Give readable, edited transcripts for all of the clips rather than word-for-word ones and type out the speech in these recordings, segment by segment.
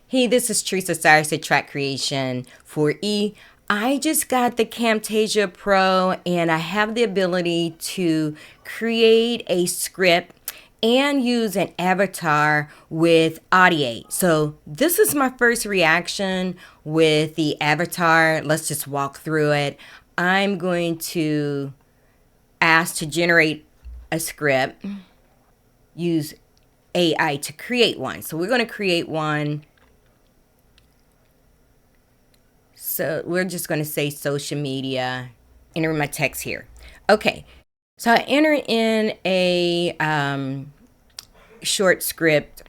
Hey, this is Teresa Cyrus at Track Creation for E. I just got the Camtasia Pro and I have the ability to create a script and use an avatar with Audiate. So this is my first reaction with the avatar. Let's just walk through it. I'm going to ask to generate a script, use AI to create one. So we're going to create one. So we're just going to say social media, enter my text here. Okay, so I enter in a short script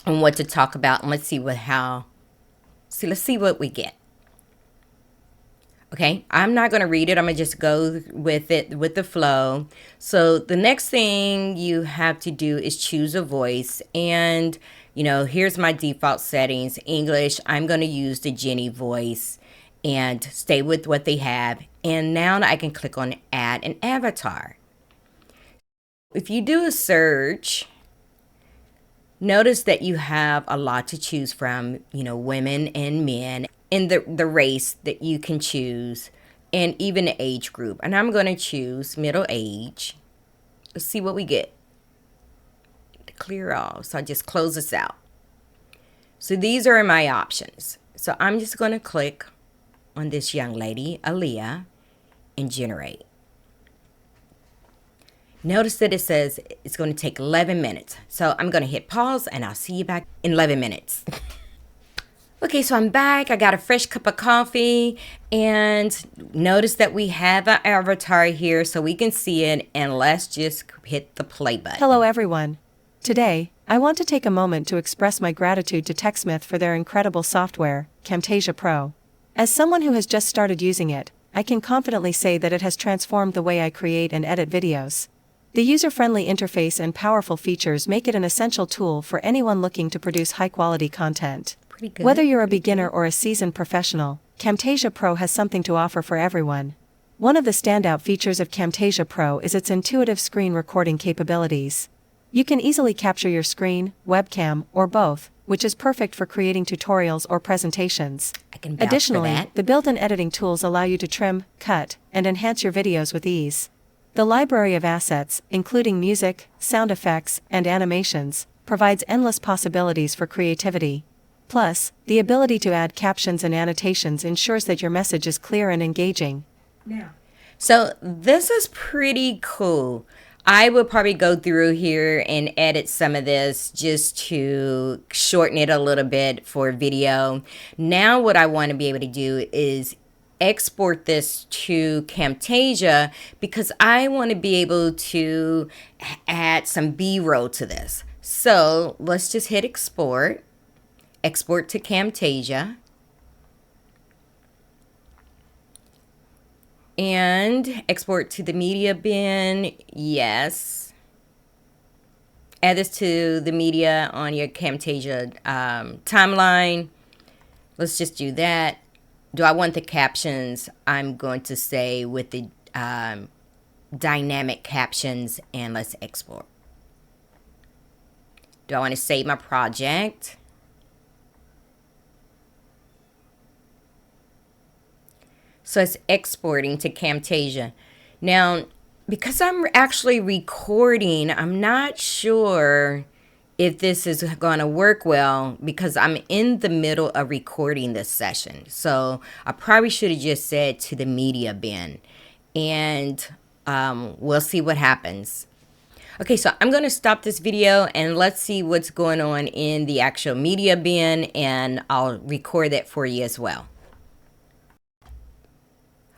on what to talk about, and let's see let's see what we get. Okay, I'm not going to read it. I'm going to just go with it, with the flow. So the next thing you have to do is choose a voice. And, here's my default settings. English, I'm going to use the Jenny voice and stay with what they have. And now I can click on add an avatar. If you do a search, notice that you have a lot to choose from, women and men, and the race that you can choose, and even the age group. And I'm going to choose middle age. Let's see what we get. Clear all. So I just close this out. So these are my options. So I'm just going to click on this young lady, Aaliyah, and generate. Notice that it says it's going to take 11 minutes. So I'm going to hit pause and I'll see you back in 11 minutes. Okay, so I'm back. I got a fresh cup of coffee and notice that we have an avatar here so we can see it, and let's just hit the play button. Hello everyone. Today, I want to take a moment to express my gratitude to TechSmith for their incredible software, Camtasia Pro. As someone who has just started using it, I can confidently say that it has transformed the way I create and edit videos. The user-friendly interface and powerful features make it an essential tool for anyone looking to produce high-quality content. Pretty good. Whether you're a beginner or a seasoned professional, Camtasia Pro has something to offer for everyone. One of the standout features of Camtasia Pro is its intuitive screen recording capabilities. You can easily capture your screen, webcam, or both, which is perfect for creating tutorials or presentations. I can vouch Additionally, for that. the built-in editing tools allow you to trim, cut, and enhance your videos with ease. The library of assets, including music, sound effects, and animations, provides endless possibilities for creativity. Plus, the ability to add captions and annotations ensures that your message is clear and engaging. So this is pretty cool. I will probably go through here and edit some of this just to shorten it a little bit for video. Now what I want to be able to do is export this to Camtasia because I want to be able to add some B-roll to this. So let's just hit export to Camtasia. And export to the media bin, yes. Add this to the media on your Camtasia timeline. Let's just do that. Do I want the captions? I'm going to say with the dynamic captions, and let's export. Do I want to save my project? So it's exporting to Camtasia. Now, because I'm actually recording, I'm not sure if this is going to work well because I'm in the middle of recording this session. So I probably should have just said to the media bin, and we'll see what happens. Okay, so I'm going to stop this video and let's see what's going on in the actual media bin, and I'll record that for you as well.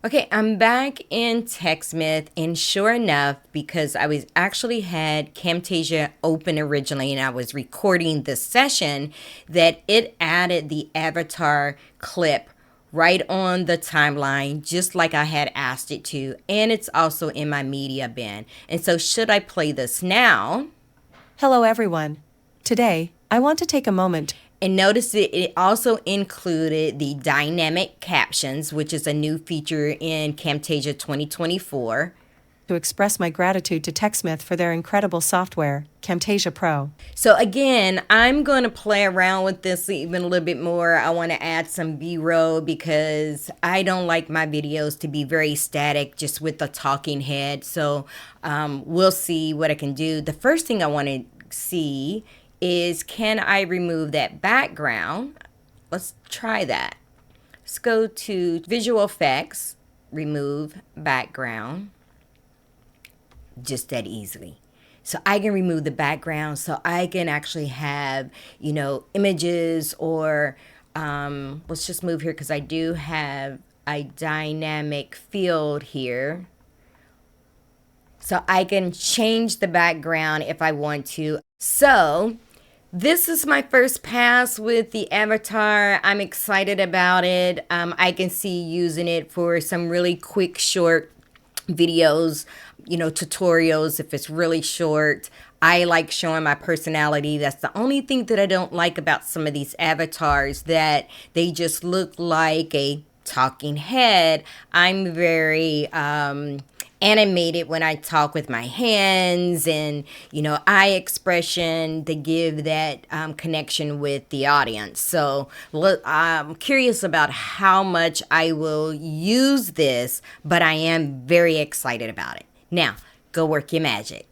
Okay, I'm back in TechSmith, and sure enough, because I was actually had Camtasia open originally and I was recording this session, that it added the avatar clip right on the timeline, just like I had asked it to, and it's also in my media bin. And so should I play this now? Hello everyone. Today, I want to take a moment. And notice that it also included the dynamic captions, which is a new feature in Camtasia 2024. to express my gratitude to TechSmith for their incredible software, Camtasia Pro. So again, I'm going to play around with this even a little bit more. I want to add some B-roll because I don't like my videos to be very static, just with the talking head. So we'll see what I can do. The first thing I want to see is, can I remove that background? Let's try that. Let's go to Visual Effects, remove background, just that easily. So I can remove the background, so I can actually have, you know, images, or let's just move here because I do have a dynamic field here. So I can change the background if I want to. So this is my first pass with the avatar. I'm excited about it. I can see using it for some really quick, short videos, you know, tutorials if it's really short. I like showing my personality. That's the only thing that I don't like about some of these avatars, that they just look like a talking head. I'm very animated when I talk with my hands, and, you know, eye expression to give that connection with the audience. So I'm curious about how much I will use this, but I am very excited about it. Now, go work your magic.